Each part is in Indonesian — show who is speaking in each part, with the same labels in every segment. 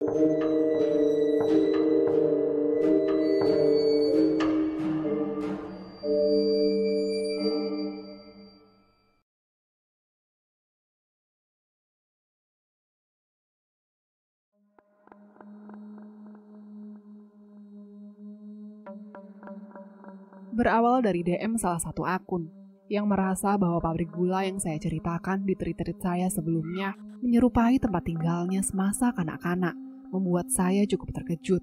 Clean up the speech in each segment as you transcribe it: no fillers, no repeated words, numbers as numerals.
Speaker 1: Berawal dari DM salah satu akun yang merasa bahwa pabrik gula yang saya ceritakan di tweet-tweet saya sebelumnya menyerupai tempat tinggalnya semasa kanak-kanak, membuat saya cukup terkejut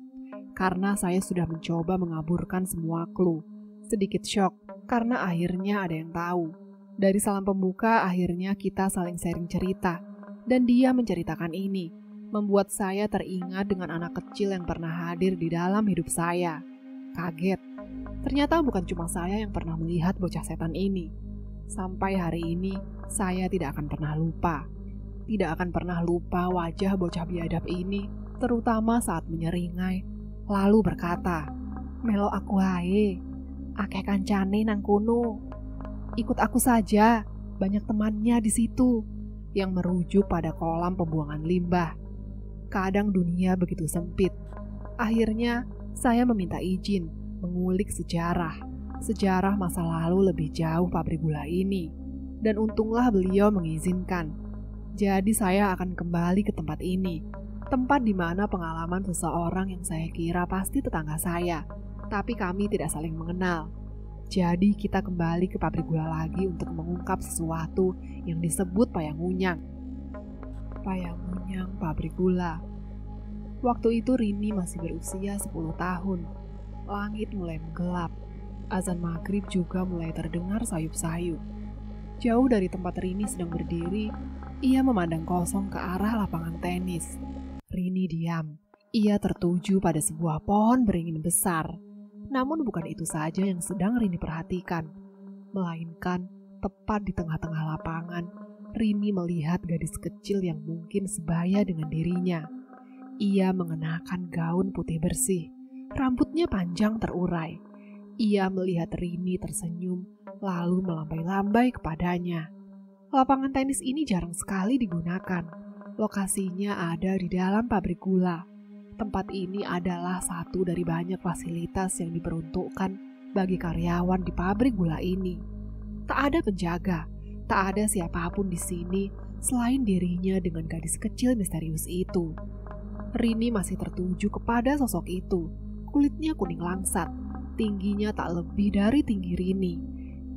Speaker 1: karena saya sudah mencoba mengaburkan semua clue. Sedikit shock karena akhirnya ada yang tahu. Dari salam pembuka akhirnya kita saling sharing cerita dan dia menceritakan ini, membuat saya teringat dengan anak kecil yang pernah hadir di dalam hidup saya. Kaget. Ternyata bukan cuma saya yang pernah melihat bocah setan ini. Sampai hari ini, saya tidak akan pernah lupa. Tidak akan pernah lupa wajah bocah biadab ini, terutama saat menyeringai, lalu berkata, "Melo aku hae, akeh kancane nang kono. Ikut aku saja, banyak temannya di situ." Yang merujuk pada kolam pembuangan limbah. Kadang dunia begitu sempit. Akhirnya, saya meminta izin mengulik sejarah masa lalu lebih jauh pabrik gula ini. Dan untunglah beliau mengizinkan. Jadi saya akan kembali ke tempat ini. Tempat di mana pengalaman seseorang yang saya kira pasti tetangga saya. Tapi kami tidak saling mengenal. Jadi kita kembali ke pabrik gula lagi untuk mengungkap sesuatu yang disebut Payangunyang. Payangunyang pabrik gula. Waktu itu Rini masih berusia 10 tahun. Langit mulai menggelap. Azan maghrib juga mulai terdengar sayup-sayup. Jauh dari tempat Rini sedang berdiri, ia memandang kosong ke arah lapangan tenis. Rini diam. Ia tertuju pada sebuah pohon beringin besar. Namun bukan itu saja yang sedang Rini perhatikan. Melainkan, tepat di tengah-tengah lapangan, Rini melihat gadis kecil yang mungkin sebaya dengan dirinya. Ia mengenakan gaun putih bersih. Rambutnya panjang terurai. Ia melihat Rini tersenyum, lalu melambai-lambai kepadanya. Lapangan tenis ini jarang sekali digunakan. Lokasinya ada di dalam pabrik gula. Tempat ini adalah satu dari banyak fasilitas yang diperuntukkan bagi karyawan di pabrik gula ini. Tak ada penjaga, tak ada siapapun di sini selain dirinya dengan gadis kecil misterius itu. Rini masih tertuju kepada sosok itu. Kulitnya kuning langsat, tingginya tak lebih dari tinggi Rini.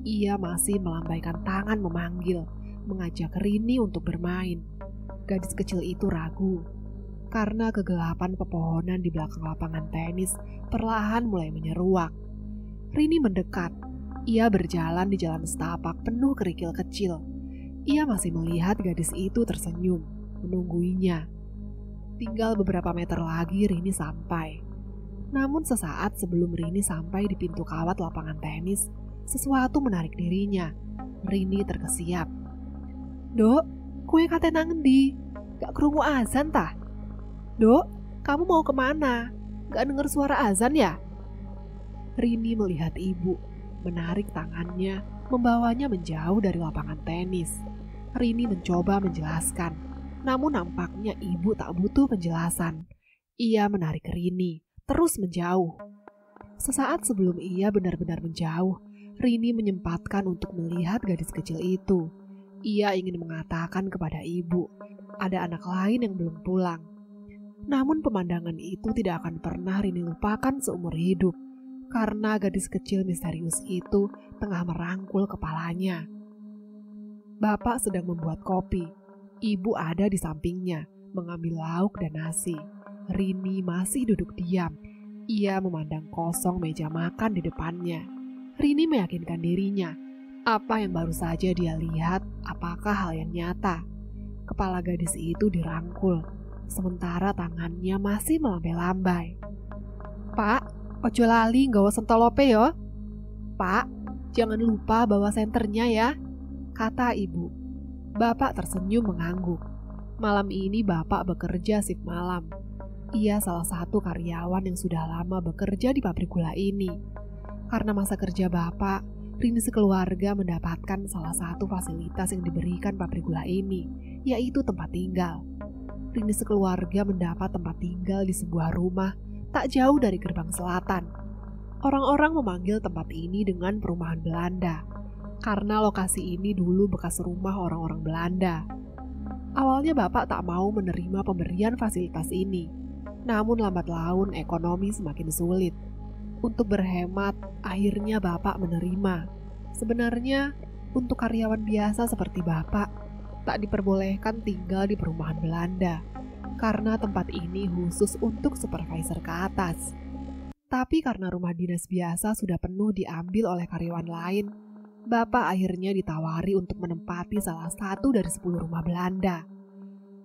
Speaker 1: Ia masih melambaikan tangan memanggil, mengajak Rini untuk bermain. Gadis kecil itu ragu, karena kegelapan pepohonan di belakang lapangan tenis perlahan mulai menyeruak. Rini mendekat. Ia berjalan di jalan setapak penuh kerikil kecil. Ia masih melihat gadis itu tersenyum, menungguinya. Tinggal beberapa meter lagi Rini sampai. Namun sesaat sebelum Rini sampai di pintu kawat lapangan tenis, sesuatu menarik dirinya. Rini terkesiap. "Dok, kue kate nang endi? Gak krungu azan tah? Dok, kamu mau kemana? Gak denger suara azan ya?" Rini melihat ibu, menarik tangannya, membawanya menjauh dari lapangan tenis. Rini mencoba menjelaskan, namun nampaknya ibu tak butuh penjelasan. Ia menarik Rini, terus menjauh. Sesaat sebelum ia benar-benar menjauh, Rini menyempatkan untuk melihat gadis kecil itu. Ia ingin mengatakan kepada ibu, ada anak lain yang belum pulang. Namun pemandangan itu tidak akan pernah Rini lupakan seumur hidup, karena gadis kecil misterius itu tengah merangkul kepalanya. Bapak sedang membuat kopi. Ibu ada di sampingnya, mengambil lauk dan nasi. Rini masih duduk diam. Ia memandang kosong meja makan di depannya. Rini meyakinkan dirinya, apa yang baru saja dia lihat, apakah hal yang nyata. Kepala gadis itu dirangkul, sementara tangannya masih melambai-lambai. "Pak, ojo lali nggawa sentolope yo. Pak, jangan lupa bawa senternya ya," kata ibu. Bapak tersenyum mengangguk. Malam ini bapak bekerja shift malam. Ia salah satu karyawan yang sudah lama bekerja di pabrik gula ini. Karena masa kerja bapak, Rini sekeluarga mendapatkan salah satu fasilitas yang diberikan pabrik gula ini, yaitu tempat tinggal. Rini sekeluarga mendapat tempat tinggal di sebuah rumah tak jauh dari gerbang selatan. Orang-orang memanggil tempat ini dengan perumahan Belanda, karena lokasi ini dulu bekas rumah orang-orang Belanda. Awalnya bapak tak mau menerima pemberian fasilitas ini, namun lambat laun ekonomi semakin sulit. Untuk berhemat, akhirnya bapak menerima. Sebenarnya, untuk karyawan biasa seperti bapak, tak diperbolehkan tinggal di perumahan Belanda, karena tempat ini khusus untuk supervisor ke atas. Tapi karena rumah dinas biasa sudah penuh diambil oleh karyawan lain, bapak akhirnya ditawari untuk menempati salah satu dari 10 rumah Belanda.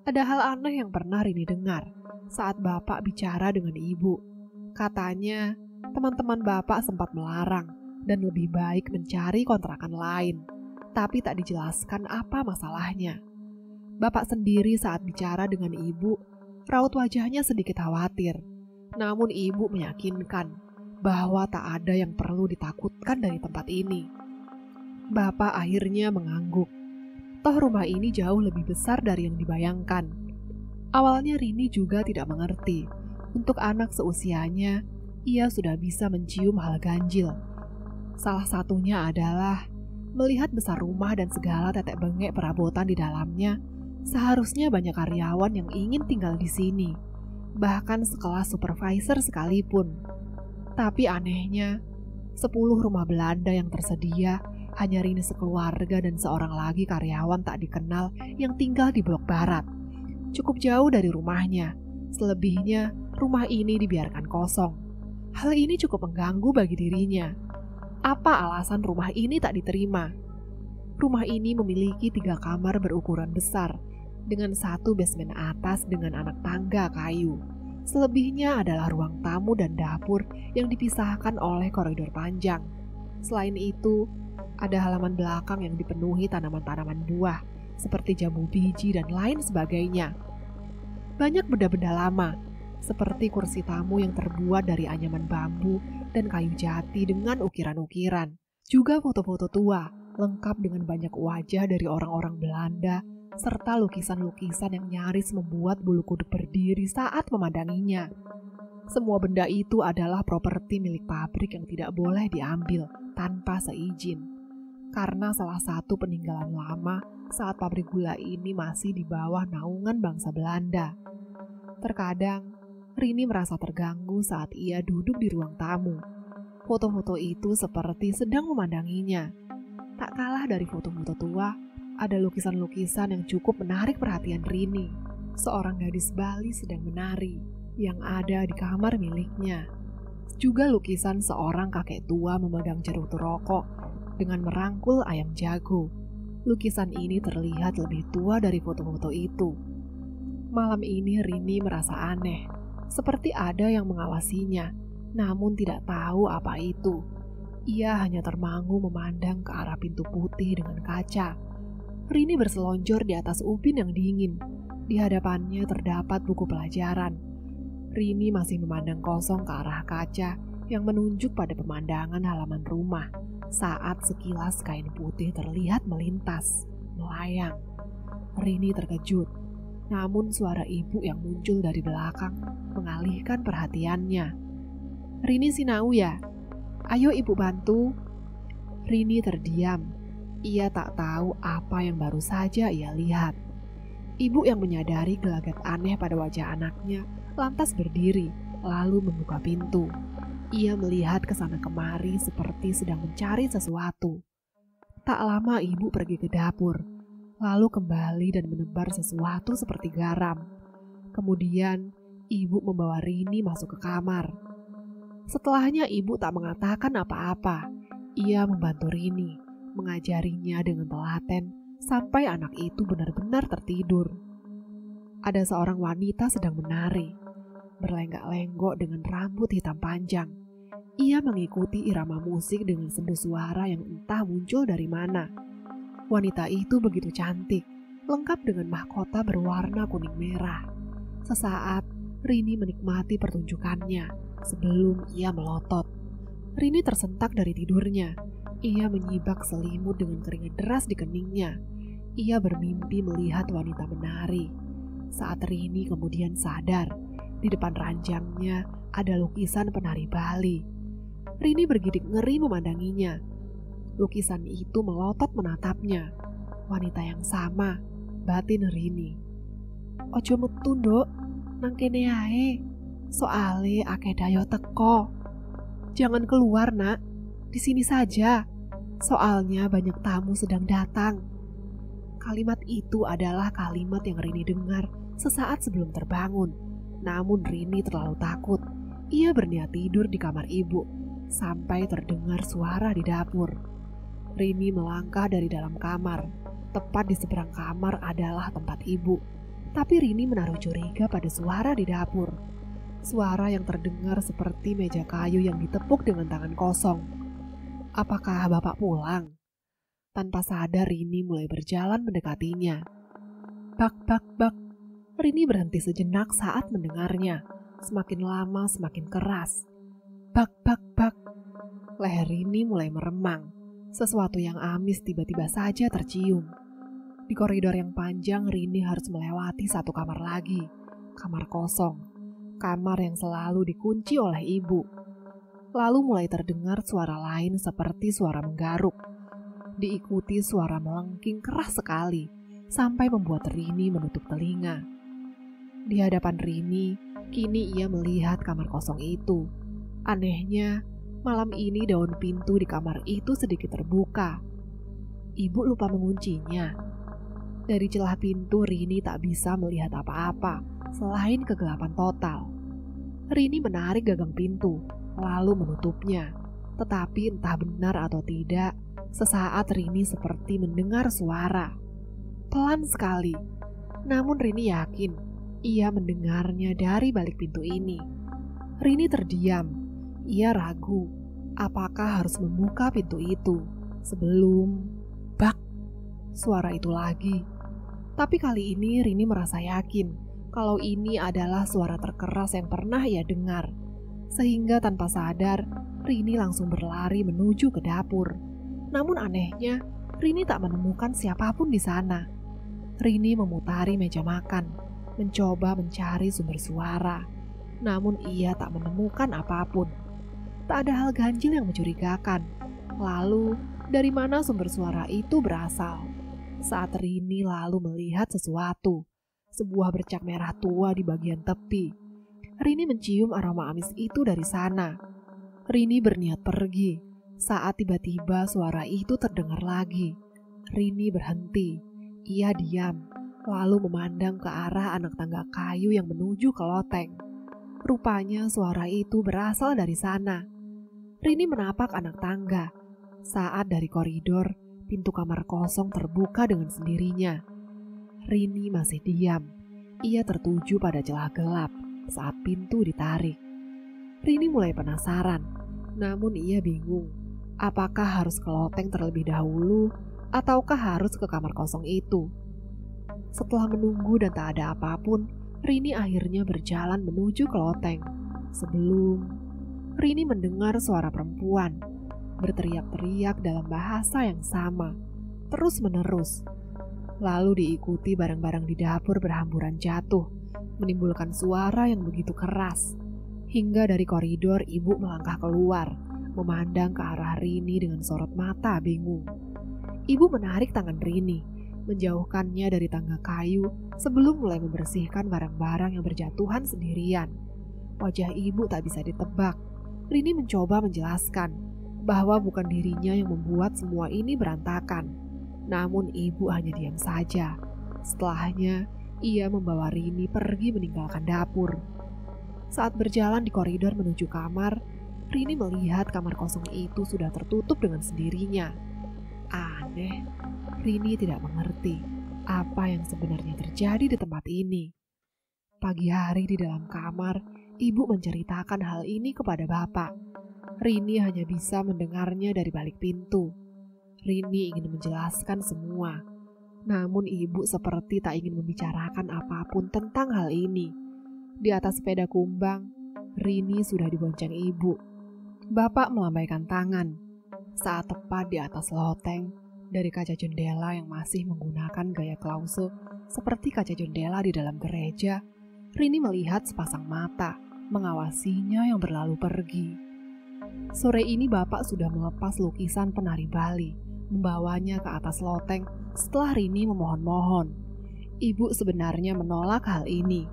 Speaker 1: Ada hal aneh yang pernah Rini dengar saat bapak bicara dengan ibu. Katanya, teman-teman bapak sempat melarang dan lebih baik mencari kontrakan lain, tapi tak dijelaskan apa masalahnya. Bapak sendiri saat bicara dengan ibu, raut wajahnya sedikit khawatir. Namun ibu meyakinkan bahwa tak ada yang perlu ditakutkan dari tempat ini. Bapak akhirnya mengangguk. Toh rumah ini jauh lebih besar dari yang dibayangkan. Awalnya Rini juga tidak mengerti. Untuk anak seusianya, ia sudah bisa mencium hal ganjil. Salah satunya adalah melihat besar rumah dan segala tetek bengek perabotan di dalamnya. Seharusnya banyak karyawan yang ingin tinggal di sini, bahkan sekelas supervisor sekalipun. Tapi anehnya, 10 rumah Belanda yang tersedia hanya Rini sekeluarga dan seorang lagi karyawan tak dikenal yang tinggal di blok barat. Cukup jauh dari rumahnya. Selebihnya, rumah ini dibiarkan kosong. Hal ini cukup mengganggu bagi dirinya. Apa alasan rumah ini tak diterima? Rumah ini memiliki 3 kamar berukuran besar, dengan 1 basement atas dengan anak tangga kayu. Selebihnya adalah ruang tamu dan dapur yang dipisahkan oleh koridor panjang. Selain itu, ada halaman belakang yang dipenuhi tanaman-tanaman buah, seperti jambu biji dan lain sebagainya. Banyak benda-benda lama, seperti kursi tamu yang terbuat dari anyaman bambu dan kayu jati dengan ukiran-ukiran. Juga foto-foto tua, lengkap dengan banyak wajah dari orang-orang Belanda, serta lukisan-lukisan yang nyaris membuat bulu kuduk berdiri saat memandanginya. Semua benda itu adalah properti milik pabrik yang tidak boleh diambil tanpa seizin. Karena salah satu peninggalan lama saat pabrik gula ini masih di bawah naungan bangsa Belanda. Terkadang, Rini merasa terganggu saat ia duduk di ruang tamu. Foto-foto itu seperti sedang memandanginya. Tak kalah dari foto-foto tua, ada lukisan-lukisan yang cukup menarik perhatian Rini. Seorang gadis Bali sedang menari yang ada di kamar miliknya. Juga lukisan seorang kakek tua memegang cerutu rokok dengan merangkul ayam jago. Lukisan ini terlihat lebih tua dari foto-foto itu. Malam ini Rini merasa aneh, seperti ada yang mengawasinya, namun tidak tahu apa itu. Ia hanya termangu memandang ke arah pintu putih dengan kaca. Rini berselonjor di atas ubin yang dingin. Di hadapannya terdapat buku pelajaran. Rini masih memandang kosong ke arah kaca yang menunjuk pada pemandangan halaman rumah saat sekilas kain putih terlihat melintas, melayang. Rini terkejut, namun suara ibu yang muncul dari belakang mengalihkan perhatiannya. "Rini sinau ya? Ayo ibu bantu." Rini terdiam. Ia tak tahu apa yang baru saja ia lihat. Ibu yang menyadari gelagat aneh pada wajah anaknya lantas berdiri, lalu membuka pintu. Ia melihat ke sana kemari seperti sedang mencari sesuatu. Tak lama ibu pergi ke dapur, lalu kembali dan menebar sesuatu seperti garam. Kemudian ibu membawa Rini masuk ke kamar. Setelahnya ibu tak mengatakan apa-apa. Ia membantu Rini, mengajarinya dengan telaten sampai anak itu benar-benar tertidur. Ada seorang wanita sedang menari, berlenggak-lenggok dengan rambut hitam panjang. Ia mengikuti irama musik dengan sendu suara yang entah muncul dari mana. Wanita itu begitu cantik, lengkap dengan mahkota berwarna kuning merah. Sesaat, Rini menikmati pertunjukannya sebelum ia melotot. Rini tersentak dari tidurnya. Ia menyibak selimut dengan keringat deras di keningnya. Ia bermimpi melihat wanita menari. Saat Rini kemudian sadar, di depan ranjangnya ada lukisan penari Bali. Rini bergidik ngeri memandanginya. Lukisan itu melotot menatapnya. Wanita yang sama, batin Rini. "Ojo metu, Nduk, nang kene ae. Soale akeh dayo teko. Jangan keluar, Nak. Di sini saja. Soalnya banyak tamu sedang datang." Kalimat itu adalah kalimat yang Rini dengar sesaat sebelum terbangun. Namun Rini terlalu takut. Ia berniat tidur di kamar ibu sampai terdengar suara di dapur. Rini melangkah dari dalam kamar. Tepat di seberang kamar adalah tempat ibu. Tapi Rini menaruh curiga pada suara di dapur. Suara yang terdengar seperti meja kayu yang ditepuk dengan tangan kosong. Apakah bapak pulang? Tanpa sadar Rini mulai berjalan mendekatinya. Bak, bak, bak. Rini berhenti sejenak saat mendengarnya. Semakin lama semakin keras. Bak, bak, bak. Leher Rini mulai meremang. Sesuatu yang amis tiba-tiba saja tercium. Di koridor yang panjang Rini harus melewati satu kamar lagi. Kamar kosong. Kamar yang selalu dikunci oleh ibu. Lalu mulai terdengar suara lain seperti suara menggaruk. Diikuti suara melengking keras sekali, sampai membuat Rini menutup telinga. Di hadapan Rini, kini ia melihat kamar kosong itu. Anehnya, malam ini daun pintu di kamar itu sedikit terbuka. Ibu lupa menguncinya. Dari celah pintu Rini tak bisa melihat apa-apa, selain kegelapan total. Rini menarik gagang pintu, lalu menutupnya. Tetapi entah benar atau tidak, sesaat Rini seperti mendengar suara. Pelan sekali, namun Rini yakin ia mendengarnya dari balik pintu ini. Rini terdiam. Ia ragu, apakah harus membuka pintu itu sebelum... Bak! Suara itu lagi. Tapi kali ini Rini merasa yakin kalau ini adalah suara terkeras yang pernah ia dengar. Sehingga tanpa sadar, Rini langsung berlari menuju ke dapur. Namun anehnya, Rini tak menemukan siapapun di sana. Rini memutari meja makan, mencoba mencari sumber suara. Namun ia tak menemukan apapun. Tak ada hal ganjil yang mencurigakan. Lalu, dari mana sumber suara itu berasal? Saat Rini lalu melihat sesuatu, sebuah bercak merah tua di bagian tepi. Rini mencium aroma amis itu dari sana. Rini berniat pergi, saat tiba-tiba suara itu terdengar lagi. Rini berhenti. Ia diam, lalu memandang ke arah anak tangga kayu yang menuju ke loteng. Rupanya suara itu berasal dari sana. Rini menapak anak tangga. Saat dari koridor, pintu kamar kosong terbuka dengan sendirinya. Rini masih diam. Ia tertuju pada celah gelap saat pintu ditarik. Rini mulai penasaran, namun ia bingung. Apakah harus ke loteng terlebih dahulu, ataukah harus ke kamar kosong itu? Setelah menunggu dan tak ada apapun, Rini akhirnya berjalan menuju ke loteng. Sebelum Rini mendengar suara perempuan berteriak-teriak dalam bahasa yang sama, terus-menerus. Lalu diikuti barang-barang di dapur berhamburan jatuh, menimbulkan suara yang begitu keras. Hingga dari koridor ibu melangkah keluar, memandang ke arah Rini dengan sorot mata bingung. Ibu menarik tangan Rini, menjauhkannya dari tangga kayu sebelum mulai membersihkan barang-barang yang berjatuhan sendirian. Wajah ibu tak bisa ditebak. Rini mencoba menjelaskan bahwa bukan dirinya yang membuat semua ini berantakan. Namun ibu hanya diam saja. Setelahnya, ia membawa Rini pergi meninggalkan dapur. Saat berjalan di koridor menuju kamar, Rini melihat kamar kosong itu sudah tertutup dengan sendirinya. Aneh, Rini tidak mengerti apa yang sebenarnya terjadi di tempat ini. Pagi hari di dalam kamar, ibu menceritakan hal ini kepada bapak. Rini hanya bisa mendengarnya dari balik pintu. Rini ingin menjelaskan semua, namun ibu seperti tak ingin membicarakan apapun tentang hal ini. Di atas sepeda kumbang, Rini sudah dibonceng ibu. Bapak melambaikan tangan saat tepat di atas loteng dari kaca jendela yang masih menggunakan gaya klause. Seperti kaca jendela di dalam gereja, Rini melihat sepasang mata mengawasinya yang berlalu pergi. Sore ini bapak sudah melepas lukisan penari Bali, membawanya ke atas loteng setelah Rini memohon-mohon. Ibu sebenarnya menolak hal ini,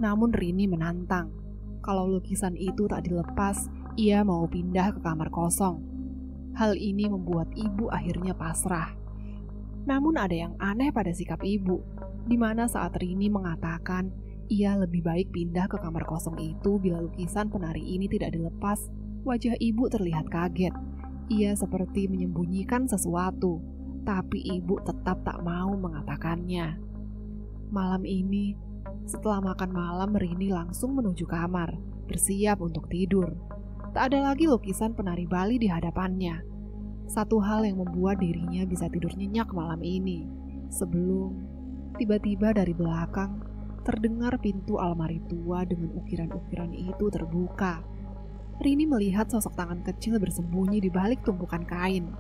Speaker 1: namun Rini menantang. Kalau lukisan itu tak dilepas, ia mau pindah ke kamar kosong. Hal ini membuat ibu akhirnya pasrah. Namun ada yang aneh pada sikap ibu, di mana saat Rini mengatakan ia lebih baik pindah ke kamar kosong itu bila lukisan penari ini tidak dilepas, wajah ibu terlihat kaget. Ia seperti menyembunyikan sesuatu, tapi ibu tetap tak mau mengatakannya. Malam ini, setelah makan malam, Rini langsung menuju kamar, bersiap untuk tidur. Tak ada lagi lukisan penari Bali di hadapannya. Satu hal yang membuat dirinya bisa tidur nyenyak malam ini. Sebelum tiba-tiba dari belakang terdengar pintu almari tua dengan ukiran-ukiran itu terbuka. Rini melihat sosok tangan kecil bersembunyi di balik tumpukan kain.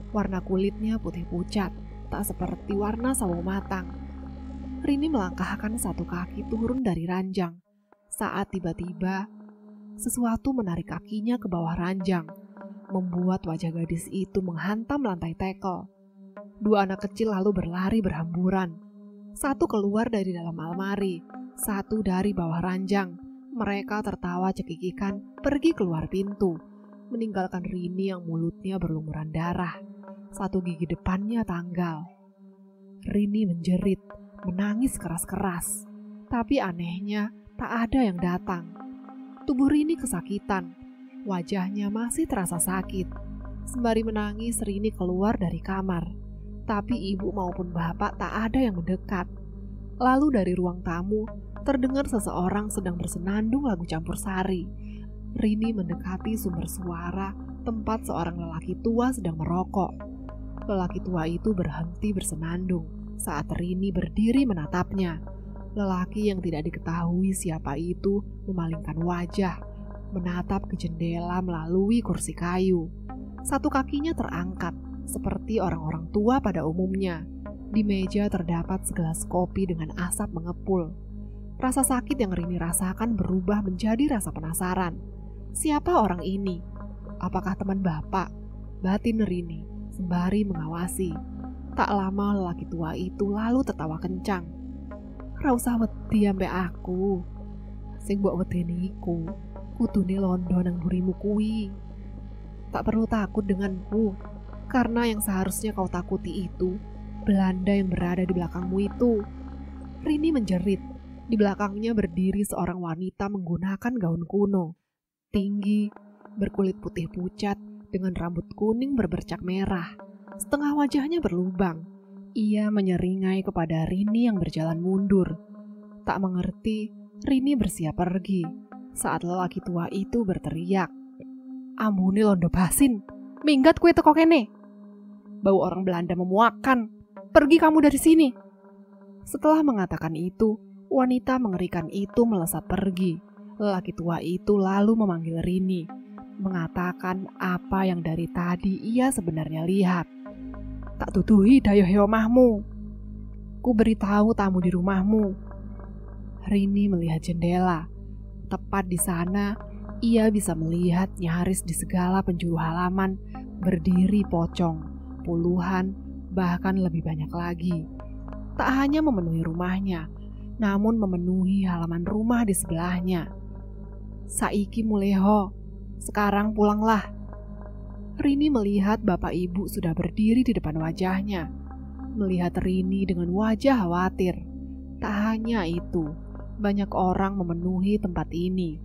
Speaker 1: Warna kulitnya putih pucat, tak seperti warna sawo matang. Rini melangkahkan satu kaki turun dari ranjang. Saat tiba-tiba sesuatu menarik kakinya ke bawah ranjang, membuat wajah gadis itu menghantam lantai tekel. Dua anak kecil lalu berlari berhamburan. Satu keluar dari dalam almari, satu dari bawah ranjang. Mereka tertawa cekikikan pergi keluar pintu, meninggalkan Rini yang mulutnya berlumuran darah. Satu gigi depannya tanggal. Rini menjerit, menangis keras-keras. Tapi anehnya tak ada yang datang. Tubuh Rini kesakitan. Wajahnya masih terasa sakit. Sembari menangis, Rini keluar dari kamar. Tapi ibu maupun bapak tak ada yang mendekat. Lalu dari ruang tamu, terdengar seseorang sedang bersenandung lagu campur sari. Rini mendekati sumber suara tempat seorang lelaki tua sedang merokok. Lelaki tua itu berhenti bersenandung saat Rini berdiri menatapnya. Lelaki yang tidak diketahui siapa itu memalingkan wajah, menatap ke jendela melalui kursi kayu. Satu kakinya terangkat, seperti orang-orang tua pada umumnya. Di meja terdapat segelas kopi dengan asap mengepul. Rasa sakit yang Rini rasakan berubah menjadi rasa penasaran. Siapa orang ini? Apakah teman bapak? Batin Rini, sembari mengawasi. Tak lama lelaki tua itu lalu tertawa kencang. "Ra usah wedi ambek aku. Sing mbok wedeni iku kudune londo nang mburimu kuwi. Tak perlu takut denganku, karena yang seharusnya kau takuti itu Belanda yang berada di belakangmu itu." Rini menjerit. Di belakangnya berdiri seorang wanita menggunakan gaun kuno. Tinggi, berkulit putih pucat, dengan rambut kuning berbercak merah. Setengah wajahnya berlubang. Ia menyeringai kepada Rini yang berjalan mundur. Tak mengerti, Rini bersiap pergi saat lelaki tua itu berteriak, "Ambune londo basin, minggat kue teko kene. Bau orang Belanda memuakkan. Pergi kamu dari sini." Setelah mengatakan itu, wanita mengerikan itu melesat pergi. Lelaki tua itu lalu memanggil Rini, mengatakan apa yang dari tadi ia sebenarnya lihat. "Tak tutuhi dayoh omahmu. Ku beritahu tamu di rumahmu." Rini melihat jendela. Tepat di sana, ia bisa melihat nyaris di segala penjuru halaman berdiri pocong, puluhan, bahkan lebih banyak lagi. Tak hanya memenuhi rumahnya, namun memenuhi halaman rumah di sebelahnya. "Saiki muleho, sekarang pulanglah." Rini melihat bapak ibu sudah berdiri di depan wajahnya. Melihat Rini dengan wajah khawatir. Tak hanya itu, banyak orang memenuhi tempat ini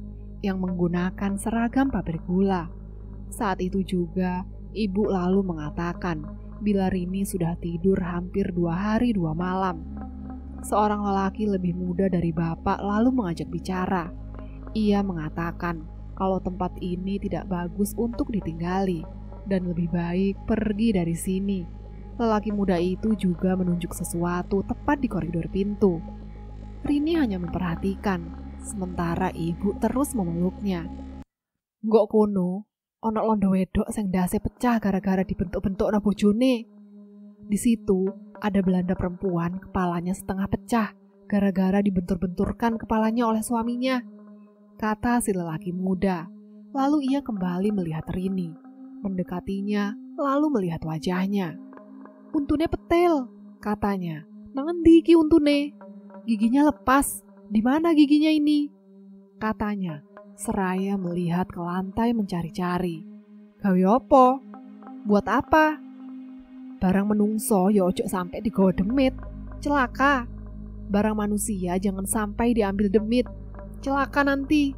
Speaker 1: yang menggunakan seragam pabrik gula. Saat itu juga, ibu lalu mengatakan bila Rini sudah tidur hampir 2 hari 2 malam. Seorang lelaki lebih muda dari bapak lalu mengajak bicara. Ia mengatakan kalau tempat ini tidak bagus untuk ditinggali dan lebih baik pergi dari sini. Lelaki muda itu juga menunjuk sesuatu tepat di koridor pintu. Rini hanya memperhatikan, sementara ibu terus memeluknya. "Nggok kono, ono londo wedok sing ndase pecah gara-gara dibentuk-bentuk na bojone. Di situ Ada Belanda perempuan kepalanya setengah pecah gara-gara dibentur-benturkan kepalanya oleh suaminya, kata si lelaki muda. Lalu ia kembali melihat Rini, mendekatinya lalu melihat wajahnya. Untune petel, katanya. Nangendi ki untune? Giginya lepas. Di mana giginya ini? Katanya, seraya melihat ke lantai mencari-cari. Gawe apa? Buat apa? Barang menungso ya ojo sampai digawa demit. Celaka. Barang manusia jangan sampai diambil demit. Celaka nanti.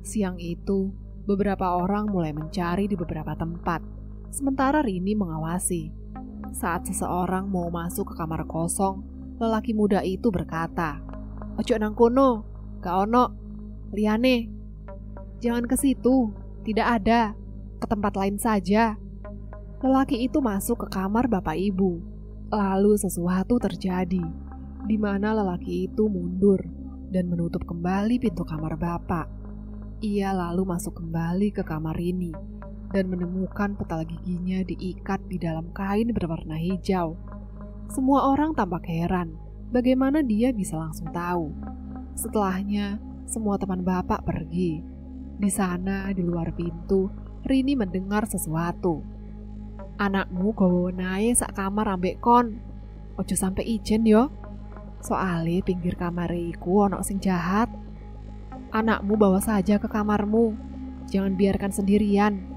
Speaker 1: Siang itu, beberapa orang mulai mencari di beberapa tempat. Sementara Rini mengawasi. Saat seseorang mau masuk ke kamar kosong, lelaki muda itu berkata, "Ojo nang kono, gak ono. Liane. Jangan ke situ, tidak ada. Ke tempat lain saja." Lelaki itu masuk ke kamar bapak ibu. Lalu sesuatu terjadi, di mana lelaki itu mundur dan menutup kembali pintu kamar bapak. Ia lalu masuk kembali ke kamar Rini dan menemukan petal giginya diikat di dalam kain berwarna hijau. Semua orang tampak heran bagaimana dia bisa langsung tahu. Setelahnya, semua teman bapak pergi. Di sana, di luar pintu, Rini mendengar sesuatu. "Anakmu gawa nae sak kamar ambek kon. Ojo sampai ijen yo. Soale pinggir kamar iku ono sing jahat. Anakmu bawa saja ke kamarmu. Jangan biarkan sendirian.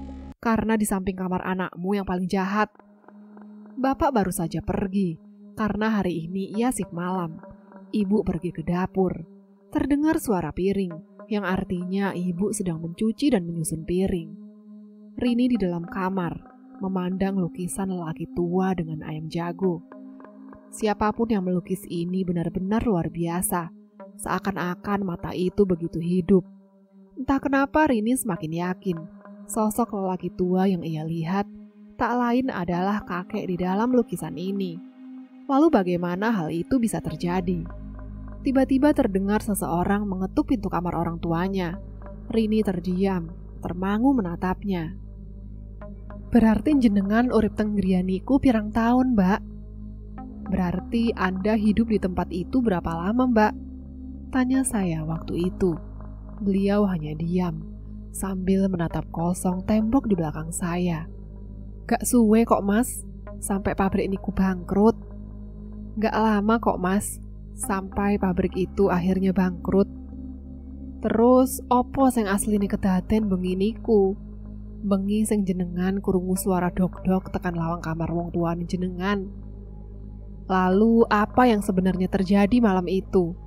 Speaker 1: Karena di samping kamar anakmu yang paling jahat." Bapak baru saja pergi, karena hari ini ia shift malam. Ibu pergi ke dapur. Terdengar suara piring, yang artinya ibu sedang mencuci dan menyusun piring. Rini di dalam kamar, memandang lukisan lelaki tua dengan ayam jago. Siapapun yang melukis ini benar-benar luar biasa. Seakan-akan mata itu begitu hidup. Entah kenapa Rini semakin yakin sosok lelaki tua yang ia lihat tak lain adalah kakek di dalam lukisan ini. Lalu bagaimana hal itu bisa terjadi? Tiba-tiba terdengar seseorang mengetuk pintu kamar orang tuanya. Rini terdiam, termangu menatapnya. "Berarti jenengan urip teng griyaniku pirang tahun, Mbak?" "Berarti Anda hidup di tempat itu berapa lama, Mbak?" tanya saya waktu itu. Beliau hanya diam sambil menatap kosong tembok di belakang saya. "Gak suwe kok mas, sampai pabrik niku bangkrut." "Gak lama kok mas, sampai pabrik itu akhirnya bangkrut." "Terus opo sing asline kedaden bengi niku? Bengi sing jenengan krungu suara dok-dok tekan lawang kamar wong tuane jenengan. Lalu apa yang sebenarnya terjadi malam itu?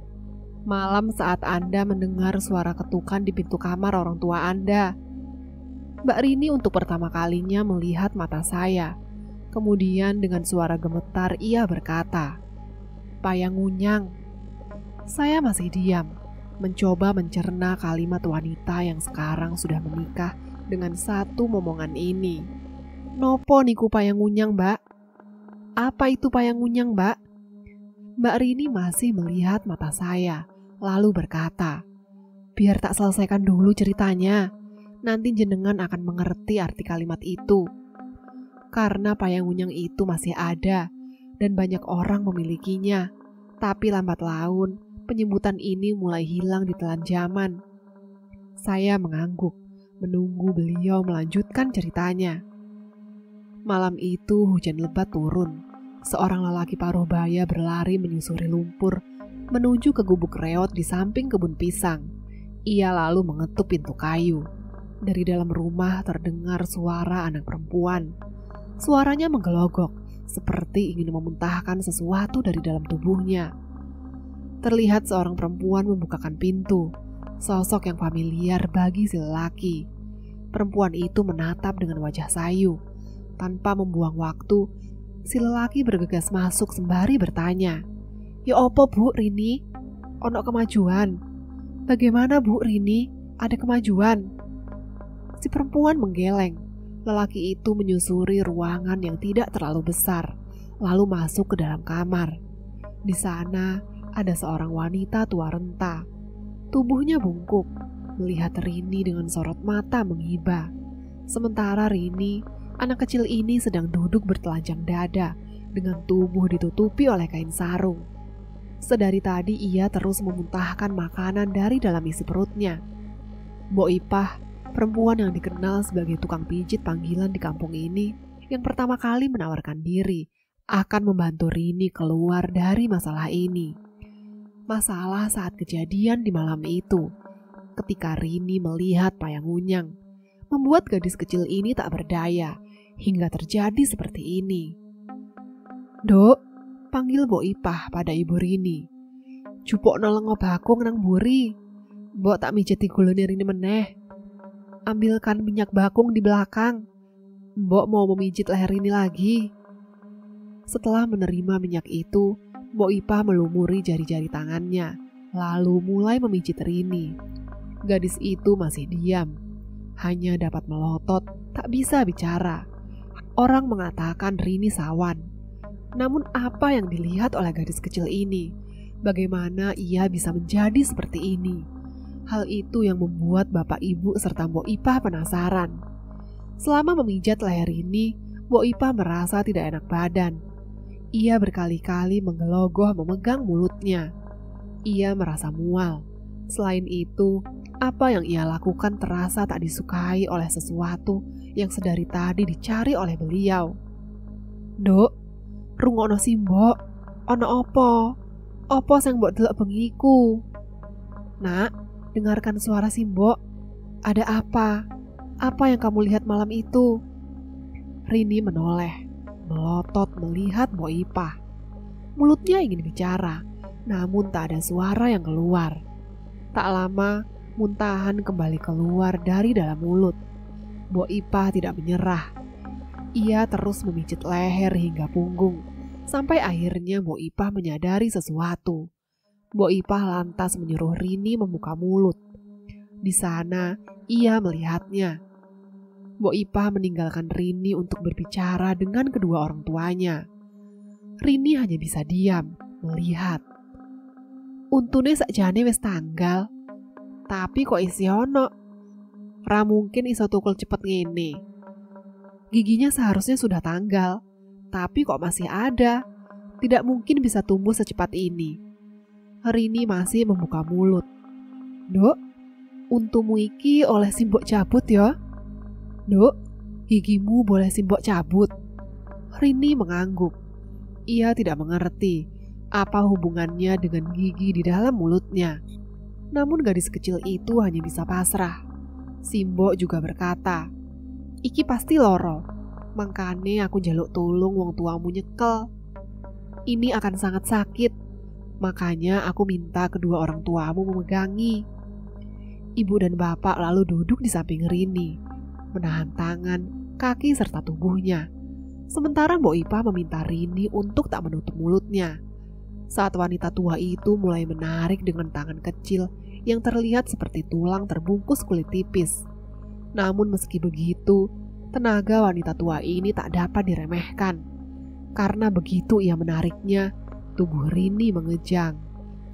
Speaker 1: Malam saat Anda mendengar suara ketukan di pintu kamar orang tua Anda." Mbak Rini untuk pertama kalinya melihat mata saya. Kemudian dengan suara gemetar ia berkata, "Payangunyang." Saya masih diam, mencoba mencerna kalimat wanita yang sekarang sudah menikah dengan satu momongan ini. "Nopo niku payangunyang, Mbak?" "Apa itu payangunyang, Mbak?" Mbak Rini masih melihat mata saya, lalu berkata, "Biar tak selesaikan dulu ceritanya, nanti jenengan akan mengerti arti kalimat itu. Karena payangunyang itu masih ada, dan banyak orang memilikinya. Tapi lambat laun, penyebutan ini mulai hilang ditelan zaman." Saya mengangguk, menunggu beliau melanjutkan ceritanya. Malam itu hujan lebat turun. Seorang lelaki paruh baya berlari menyusuri lumpur menuju ke gubuk reot di samping kebun pisang. Ia lalu mengetuk pintu kayu. Dari dalam rumah terdengar suara anak perempuan. Suaranya menggelogok, seperti ingin memuntahkan sesuatu dari dalam tubuhnya. Terlihat seorang perempuan membukakan pintu, sosok yang familiar bagi si lelaki. Perempuan itu menatap dengan wajah sayu. Tanpa membuang waktu, si lelaki bergegas masuk sembari bertanya, "Ya opo Bu Rini? Ono kemajuan? Bagaimana Bu Rini? Ada kemajuan?" Si perempuan menggeleng. Lelaki itu menyusuri ruangan yang tidak terlalu besar, lalu masuk ke dalam kamar. Di sana ada seorang wanita tua renta. Tubuhnya bungkuk, melihat Rini dengan sorot mata menghibah. Sementara Rini, anak kecil ini sedang duduk bertelanjang dada dengan tubuh ditutupi oleh kain sarung. Sedari tadi ia terus memuntahkan makanan dari dalam isi perutnya. Mbok Ipah, perempuan yang dikenal sebagai tukang pijit panggilan di kampung ini, yang pertama kali menawarkan diri akan membantu Rini keluar dari masalah ini. Masalah saat kejadian di malam itu, ketika Rini melihat Payangunyang, membuat gadis kecil ini tak berdaya hingga terjadi seperti ini. "Dok," panggil Mbok Ipah pada Ibu Rini. "Jupukno lengo bakung nang mburi. Mbok tak mijeti gulune Rini meneh. Ambilkan minyak bakung di belakang. Mbok mau memijit leher Rini lagi." Setelah menerima minyak itu, Mbok Ipah melumuri jari-jari tangannya, lalu mulai memijit Rini. Gadis itu masih diam, hanya dapat melotot, tak bisa bicara. Orang mengatakan Rini sawan. Namun apa yang dilihat oleh gadis kecil ini? Bagaimana ia bisa menjadi seperti ini? Hal itu yang membuat bapak ibu serta Mbok Ipah penasaran. Selama memijat leher Rini, Mbok Ipah merasa tidak enak badan. Ia berkali-kali menggelogoh memegang mulutnya. Ia merasa mual. Selain itu, apa yang ia lakukan terasa tak disukai oleh sesuatu yang sedari tadi dicari oleh beliau. "Dok, rungokno si Mbok, ana apa? Apa sing mbok delok bengi iku?" "Nak, dengarkan suara si Mbok. Ada apa? Apa yang kamu lihat malam itu?" Rini menoleh, melotot melihat Mbok Ipah. Mulutnya ingin bicara, namun tak ada suara yang keluar. Tak lama, muntahan kembali keluar dari dalam mulut. Mbok Ipah tidak menyerah. Ia terus memijit leher hingga punggung, sampai akhirnya Mbok Ipah menyadari sesuatu. Mbok Ipah lantas menyuruh Rini membuka mulut. Di sana, ia melihatnya. Mbok Ipah meninggalkan Rini untuk berbicara dengan kedua orang tuanya. Rini hanya bisa diam, melihat. Untune sakjane wis tanggal, tapi kok isi ono. Ra mungkin iso tukul cepet ngene. Giginya seharusnya sudah tanggal, tapi kok masih ada. Tidak mungkin bisa tumbuh secepat ini. Rini masih membuka mulut. "Dok, untumu iki oleh simbok cabut ya?" "Dok, gigimu boleh simbok cabut." Rini mengangguk. Ia tidak mengerti apa hubungannya dengan gigi di dalam mulutnya. Namun gadis kecil itu hanya bisa pasrah. Simbok juga berkata, "Iki pasti loro, mangkane aku njaluk tulung wong tuamu nyekel. Ini akan sangat sakit, makanya aku minta kedua orang tuamu memegangi." Ibu dan bapak lalu duduk di samping Rini, menahan tangan, kaki serta tubuhnya. Sementara Mbok Ipah meminta Rini untuk tak menutup mulutnya. Saat wanita tua itu mulai menarik dengan tangan kecil yang terlihat seperti tulang terbungkus kulit tipis. Namun meski begitu, tenaga wanita tua ini tak dapat diremehkan. Karena begitu ia menariknya, tubuh Rini mengejang.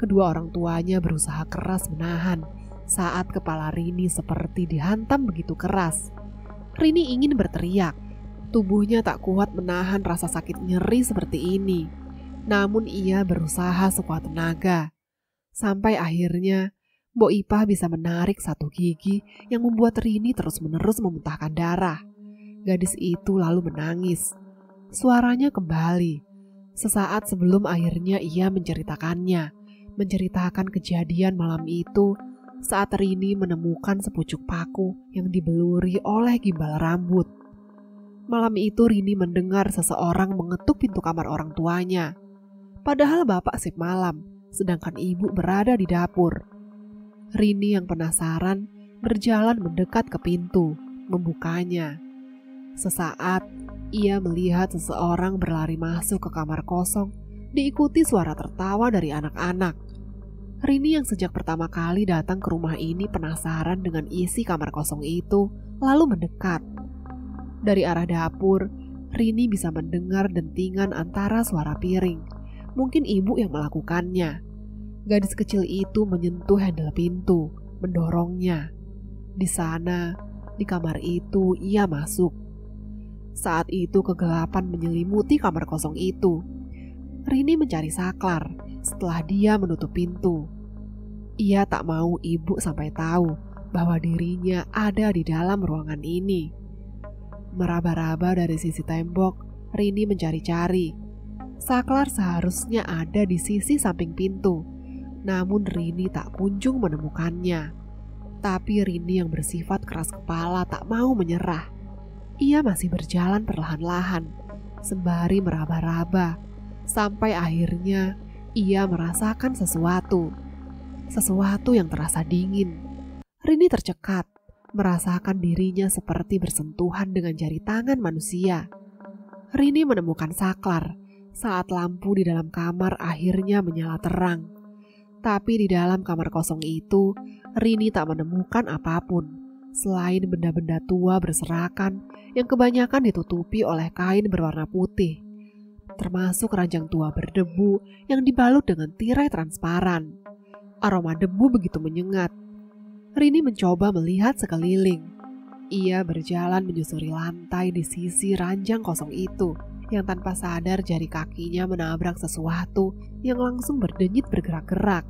Speaker 1: Kedua orang tuanya berusaha keras menahan saat kepala Rini seperti dihantam begitu keras. Rini ingin berteriak. Tubuhnya tak kuat menahan rasa sakit nyeri seperti ini. Namun ia berusaha sekuat tenaga. Sampai akhirnya Mbok Ipah bisa menarik satu gigi yang membuat Rini terus-menerus memuntahkan darah. Gadis itu lalu menangis. Suaranya kembali. Sesaat sebelum akhirnya ia menceritakan kejadian malam itu saat Rini menemukan sepucuk paku yang dibeluri oleh gimbal rambut. Malam itu Rini mendengar seseorang mengetuk pintu kamar orang tuanya. Padahal bapak shift malam, sedangkan ibu berada di dapur. Rini yang penasaran berjalan mendekat ke pintu, membukanya. Sesaat, ia melihat seseorang berlari masuk ke kamar kosong, diikuti suara tertawa dari anak-anak. Rini yang sejak pertama kali datang ke rumah ini penasaran dengan isi kamar kosong itu, lalu mendekat. Dari arah dapur, Rini bisa mendengar dentingan antara suara piring. Mungkin ibu yang melakukannya. Gadis kecil itu menyentuh handle pintu, mendorongnya. Di sana, di kamar itu, ia masuk. Saat itu kegelapan menyelimuti kamar kosong itu. Rini mencari saklar setelah dia menutup pintu. Ia tak mau ibu sampai tahu bahwa dirinya ada di dalam ruangan ini. Meraba-raba dari sisi tembok, Rini mencari-cari. Saklar seharusnya ada di sisi samping pintu, namun Rini tak kunjung menemukannya. Tapi Rini yang bersifat keras kepala tak mau menyerah. Ia masih berjalan perlahan-lahan, sembari meraba-raba, sampai akhirnya ia merasakan sesuatu yang terasa dingin. Rini tercekat, merasakan dirinya seperti bersentuhan dengan jari tangan manusia. Rini menemukan saklar saat lampu di dalam kamar akhirnya menyala terang. Tapi di dalam kamar kosong itu, Rini tak menemukan apapun selain benda-benda tua berserakan yang kebanyakan ditutupi oleh kain berwarna putih, termasuk ranjang tua berdebu yang dibalut dengan tirai transparan. Aroma debu begitu menyengat. Rini mencoba melihat sekeliling. Ia berjalan menyusuri lantai di sisi ranjang kosong itu, yang tanpa sadar jari kakinya menabrak sesuatu yang langsung berdenyit bergerak-gerak.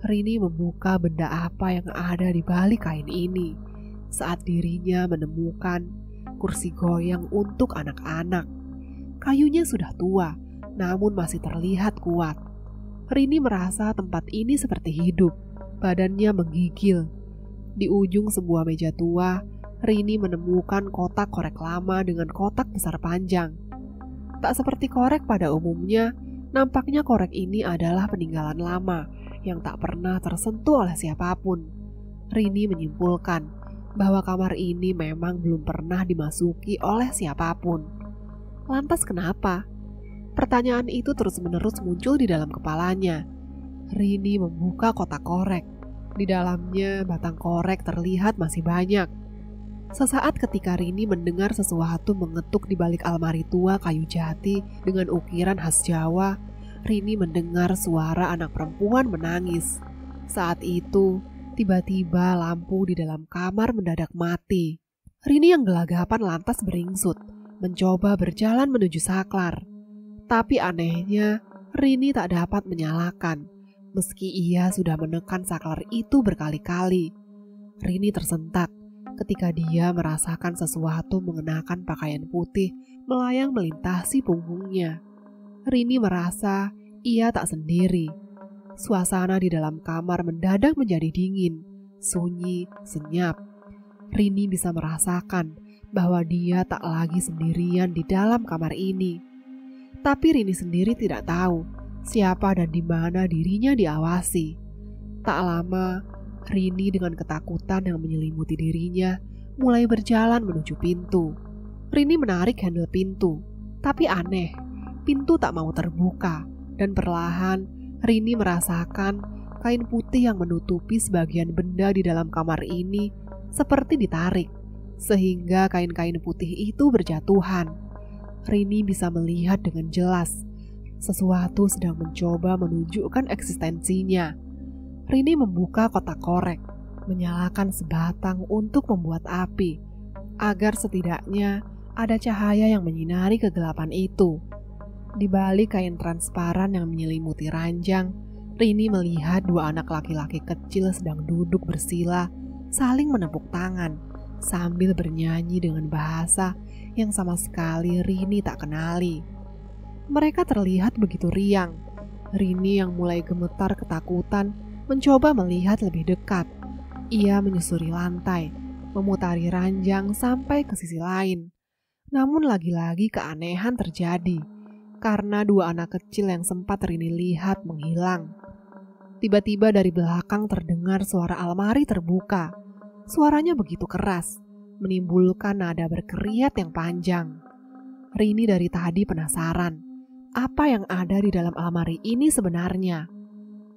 Speaker 1: Rini membuka benda apa yang ada di balik kain ini saat dirinya menemukan kursi goyang untuk anak-anak. Kayunya sudah tua, namun masih terlihat kuat. Rini merasa tempat ini seperti hidup, badannya menggigil. Di ujung sebuah meja tua, Rini menemukan kotak korek lama dengan kotak besar panjang. Tak seperti korek pada umumnya, nampaknya korek ini adalah peninggalan lama yang tak pernah tersentuh oleh siapapun. Rini menyimpulkan bahwa kamar ini memang belum pernah dimasuki oleh siapapun. Lantas kenapa? Pertanyaan itu terus-menerus muncul di dalam kepalanya. Rini membuka kotak korek. Di dalamnya batang korek terlihat masih banyak. Sesaat ketika Rini mendengar sesuatu mengetuk di balik almari tua kayu jati dengan ukiran khas Jawa, Rini mendengar suara anak perempuan menangis. Saat itu, tiba-tiba lampu di dalam kamar mendadak mati. Rini yang gelagapan lantas beringsut, mencoba berjalan menuju saklar. Tapi anehnya, Rini tak dapat menyalakan, meski ia sudah menekan saklar itu berkali-kali. Rini tersentak ketika dia merasakan sesuatu mengenakan pakaian putih melayang melintasi punggungnya. Rini merasa ia tak sendiri. Suasana di dalam kamar mendadak menjadi dingin, sunyi, senyap. Rini bisa merasakan bahwa dia tak lagi sendirian di dalam kamar ini. Tapi Rini sendiri tidak tahu siapa dan di mana dirinya diawasi. Tak lama, Rini dengan ketakutan yang menyelimuti dirinya mulai berjalan menuju pintu. Rini menarik handle pintu, tapi aneh, pintu tak mau terbuka dan perlahan Rini merasakan kain putih yang menutupi sebagian benda di dalam kamar ini seperti ditarik, sehingga kain-kain putih itu berjatuhan. Rini bisa melihat dengan jelas sesuatu sedang mencoba menunjukkan eksistensinya. Rini membuka kotak korek, menyalakan sebatang untuk membuat api, agar setidaknya ada cahaya yang menyinari kegelapan itu. Di balik kain transparan yang menyelimuti ranjang, Rini melihat dua anak laki-laki kecil sedang duduk bersila, saling menepuk tangan, sambil bernyanyi dengan bahasa yang sama sekali Rini tak kenali. Mereka terlihat begitu riang. Rini yang mulai gemetar ketakutan mencoba melihat lebih dekat. Ia menyusuri lantai, memutari ranjang sampai ke sisi lain. Namun lagi-lagi keanehan terjadi, karena dua anak kecil yang sempat Rini lihat menghilang. Tiba-tiba dari belakang terdengar suara almari terbuka. Suaranya begitu keras, menimbulkan nada berkeriat yang panjang. Rini dari tadi penasaran, apa yang ada di dalam almari ini sebenarnya?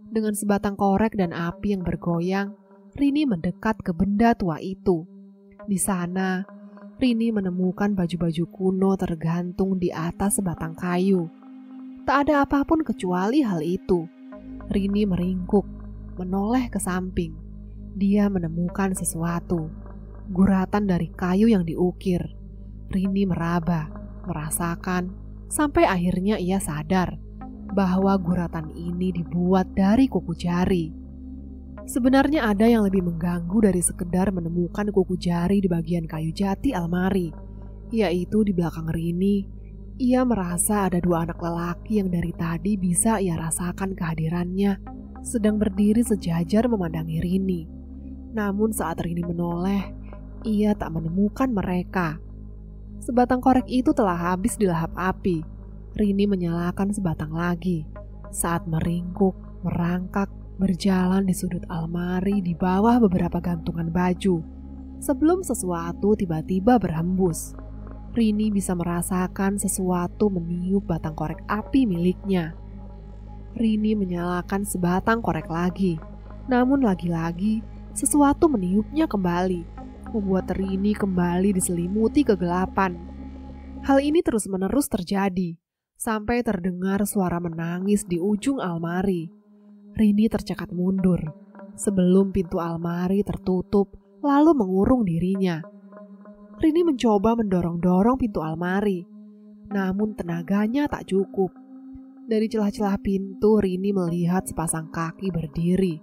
Speaker 1: Dengan sebatang korek dan api yang bergoyang, Rini mendekat ke benda tua itu. Di sana, Rini menemukan baju-baju kuno tergantung di atas sebatang kayu. Tak ada apapun kecuali hal itu. Rini meringkuk, menoleh ke samping. Dia menemukan sesuatu, guratan dari kayu yang diukir. Rini meraba, merasakan, sampai akhirnya ia sadar bahwa guratan ini dibuat dari kuku jari. Sebenarnya ada yang lebih mengganggu dari sekedar menemukan kuku jari di bagian kayu jati almari, yaitu di belakang Rini. Ia merasa ada dua anak lelaki yang dari tadi bisa ia rasakan kehadirannya, sedang berdiri sejajar memandangi Rini. Namun saat Rini menoleh, ia tak menemukan mereka. Sebatang korek itu telah habis dilahap api. Rini menyalakan sebatang lagi. Saat meringkuk, merangkak, berjalan di sudut almari di bawah beberapa gantungan baju. Sebelum sesuatu tiba-tiba berhembus, Rini bisa merasakan sesuatu meniup batang korek api miliknya. Rini menyalakan sebatang korek lagi. Namun lagi-lagi sesuatu meniupnya kembali, membuat Rini kembali diselimuti kegelapan. Hal ini terus-menerus terjadi, sampai terdengar suara menangis di ujung almari. Rini tercekat mundur, sebelum pintu almari tertutup lalu mengurung dirinya. Rini mencoba mendorong-dorong pintu almari, namun tenaganya tak cukup. Dari celah-celah pintu, Rini melihat sepasang kaki berdiri,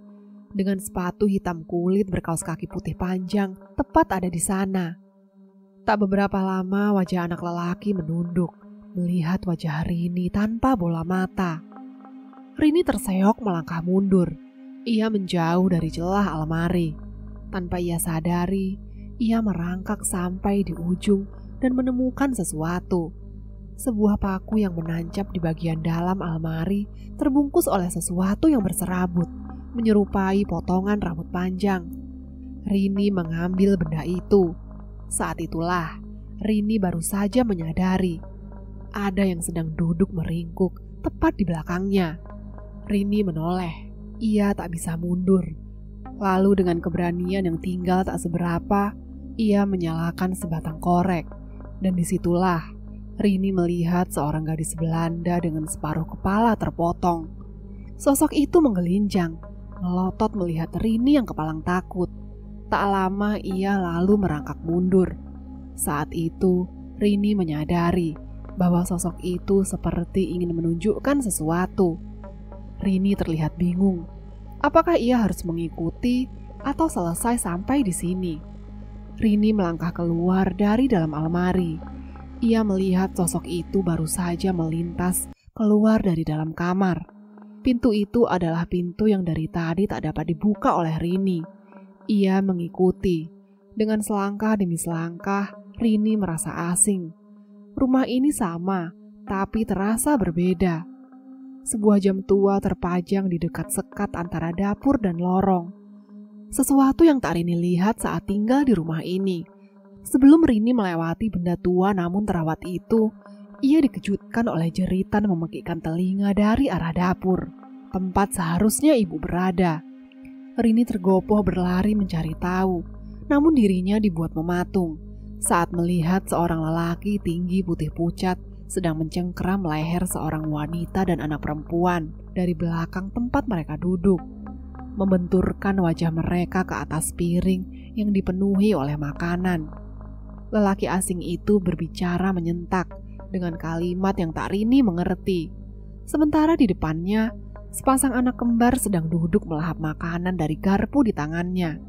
Speaker 1: dengan sepatu hitam kulit berkaos kaki putih panjang tepat ada di sana. Tak beberapa lama wajah anak lelaki menunduk, melihat wajah Rini tanpa bola mata. Rini terseok melangkah mundur. Ia menjauh dari celah almari. Tanpa ia sadari, ia merangkak sampai di ujung dan menemukan sesuatu. Sebuah paku yang menancap di bagian dalam almari terbungkus oleh sesuatu yang berserabut, menyerupai potongan rambut panjang. Rini mengambil benda itu. Saat itulah Rini baru saja menyadari ada yang sedang duduk meringkuk tepat di belakangnya. Rini menoleh. Ia tak bisa mundur. Lalu dengan keberanian yang tinggal tak seberapa, ia menyalakan sebatang korek. Dan disitulah Rini melihat seorang gadis Belanda dengan separuh kepala terpotong. Sosok itu menggelinjang, melotot melihat Rini yang kepalang takut. Tak lama ia lalu merangkak mundur. Saat itu Rini menyadari bahwa sosok itu seperti ingin menunjukkan sesuatu. Rini terlihat bingung. Apakah ia harus mengikuti atau selesai sampai di sini? Rini melangkah keluar dari dalam almari. Ia melihat sosok itu baru saja melintas keluar dari dalam kamar. Pintu itu adalah pintu yang dari tadi tak dapat dibuka oleh Rini. Ia mengikuti. Dengan selangkah demi selangkah, Rini merasa asing. Rumah ini sama, tapi terasa berbeda. Sebuah jam tua terpajang di dekat sekat antara dapur dan lorong. Sesuatu yang tak Rini lihat saat tinggal di rumah ini. Sebelum Rini melewati benda tua namun terawat itu, ia dikejutkan oleh jeritan memekikkan telinga dari arah dapur, tempat seharusnya ibu berada. Rini tergopoh berlari mencari tahu, namun dirinya dibuat mematung saat melihat seorang lelaki tinggi putih pucat sedang mencengkeram leher seorang wanita dan anak perempuan dari belakang tempat mereka duduk, membenturkan wajah mereka ke atas piring yang dipenuhi oleh makanan. Lelaki asing itu berbicara menyentak dengan kalimat yang tak Rini mengerti. Sementara di depannya, sepasang anak kembar sedang duduk melahap makanan dari garpu di tangannya.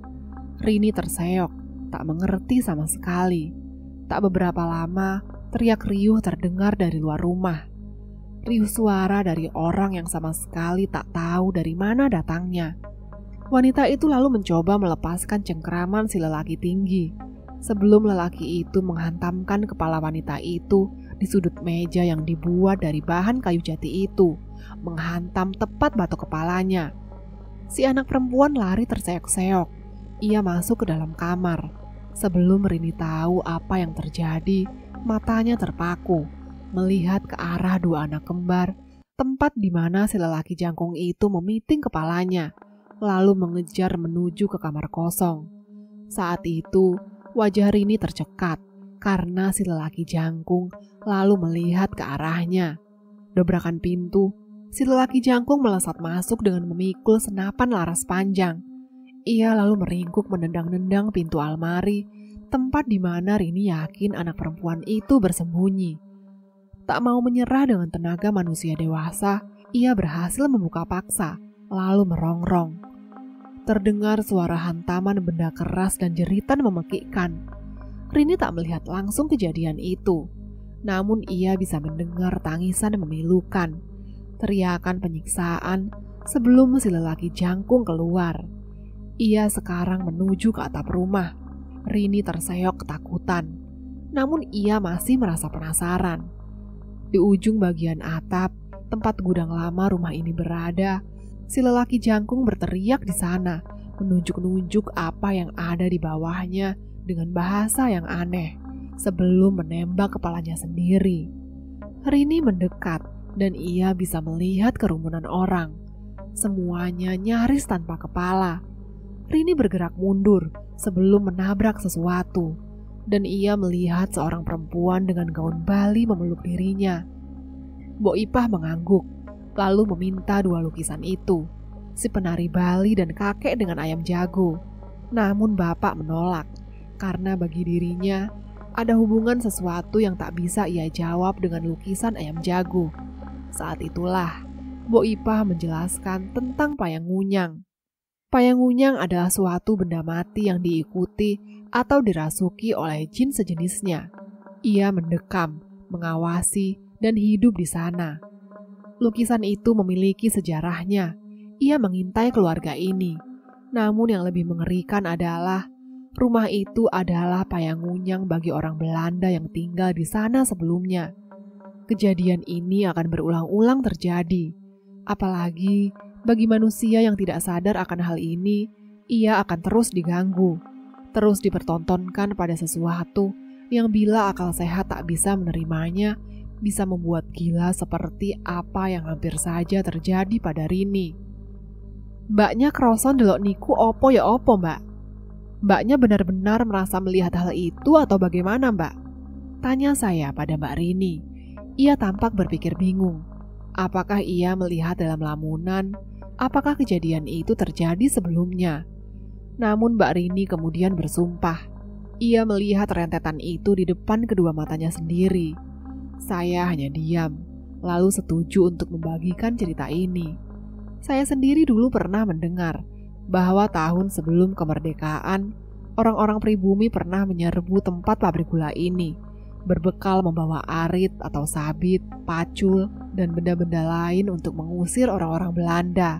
Speaker 1: Rini terseok, tak mengerti sama sekali. Tak beberapa lama, teriak riuh terdengar dari luar rumah. Riuh suara dari orang yang sama sekali tak tahu dari mana datangnya. Wanita itu lalu mencoba melepaskan cengkeraman si lelaki tinggi, sebelum lelaki itu menghantamkan kepala wanita itu di sudut meja yang dibuat dari bahan kayu jati itu, menghantam tepat batok kepalanya. Si anak perempuan lari terseok-seok. Ia masuk ke dalam kamar. Sebelum Rini tahu apa yang terjadi, matanya terpaku melihat ke arah dua anak kembar, tempat di mana si lelaki jangkung itu memiting kepalanya, lalu mengejar menuju ke kamar kosong. Saat itu, wajah Rini tercekat karena si lelaki jangkung lalu melihat ke arahnya. Dobrakan pintu, si lelaki jangkung melesat masuk dengan memikul senapan laras panjang. Ia lalu meringkuk menendang-nendang pintu almari, tempat di mana Rini yakin anak perempuan itu bersembunyi. Tak mau menyerah dengan tenaga manusia dewasa, ia berhasil membuka paksa, lalu merongrong. Terdengar suara hantaman benda keras dan jeritan memekikkan. Rini tak melihat langsung kejadian itu, namun ia bisa mendengar tangisan memilukan, teriakan penyiksaan sebelum si lelaki jangkung keluar. Ia sekarang menuju ke atap rumah. Rini terseok ketakutan, namun ia masih merasa penasaran. Di ujung bagian atap, tempat gudang lama rumah ini berada, si lelaki jangkung berteriak di sana, menunjuk-nunjuk apa yang ada di bawahnya dengan bahasa yang aneh, sebelum menembak kepalanya sendiri. Rini mendekat, dan ia bisa melihat kerumunan orang. Semuanya nyaris tanpa kepala. Rini bergerak mundur sebelum menabrak sesuatu, dan ia melihat seorang perempuan dengan gaun Bali memeluk dirinya. Mbok Ipah mengangguk, lalu meminta 2 lukisan itu, si penari Bali dan kakek dengan ayam jago. Namun bapak menolak, karena bagi dirinya ada hubungan sesuatu yang tak bisa ia jawab dengan lukisan ayam jago. Saat itulah Mbok Ipah menjelaskan tentang payang ngunyang. Payang ngunyang adalah suatu benda mati yang diikuti atau dirasuki oleh jin sejenisnya. Ia mendekam, mengawasi, dan hidup di sana. Lukisan itu memiliki sejarahnya. Ia mengintai keluarga ini. Namun yang lebih mengerikan adalah rumah itu adalah payang ngunyang bagi orang Belanda yang tinggal di sana sebelumnya. Kejadian ini akan berulang-ulang terjadi. Apalagi bagi manusia yang tidak sadar akan hal ini, ia akan terus diganggu, terus dipertontonkan pada sesuatu yang bila akal sehat tak bisa menerimanya, bisa membuat gila seperti apa yang hampir saja terjadi pada Rini. Mbaknya kroson delok niku opo ya opo mbak? Mbaknya benar-benar merasa melihat hal itu atau bagaimana mbak? Tanya saya pada Mbak Rini. Ia tampak berpikir bingung. Apakah ia melihat dalam lamunan? Apakah kejadian itu terjadi sebelumnya? Namun Mbak Rini kemudian bersumpah. Ia melihat rentetan itu di depan kedua matanya sendiri. Saya hanya diam, lalu setuju untuk membagikan cerita ini. Saya sendiri dulu pernah mendengar bahwa tahun sebelum kemerdekaan, orang-orang pribumi pernah menyerbu tempat pabrik gula ini, berbekal membawa arit atau sabit, pacul, dan benda-benda lain untuk mengusir orang-orang Belanda.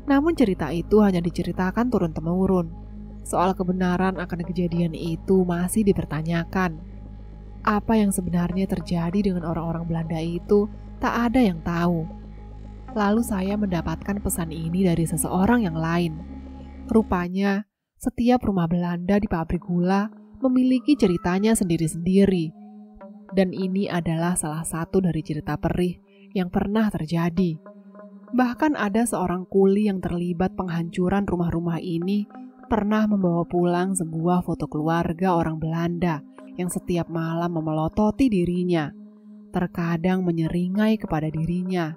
Speaker 1: Namun cerita itu hanya diceritakan turun-temurun. Soal kebenaran akan kejadian itu masih dipertanyakan. Apa yang sebenarnya terjadi dengan orang-orang Belanda itu tak ada yang tahu. Lalu saya mendapatkan pesan ini dari seseorang yang lain. Rupanya, setiap rumah Belanda di pabrik gula memiliki ceritanya sendiri-sendiri. Dan ini adalah salah satu dari cerita perih yang pernah terjadi. Bahkan ada seorang kuli yang terlibat penghancuran rumah-rumah ini pernah membawa pulang sebuah foto keluarga orang Belanda yang setiap malam memelototi dirinya, terkadang menyeringai kepada dirinya.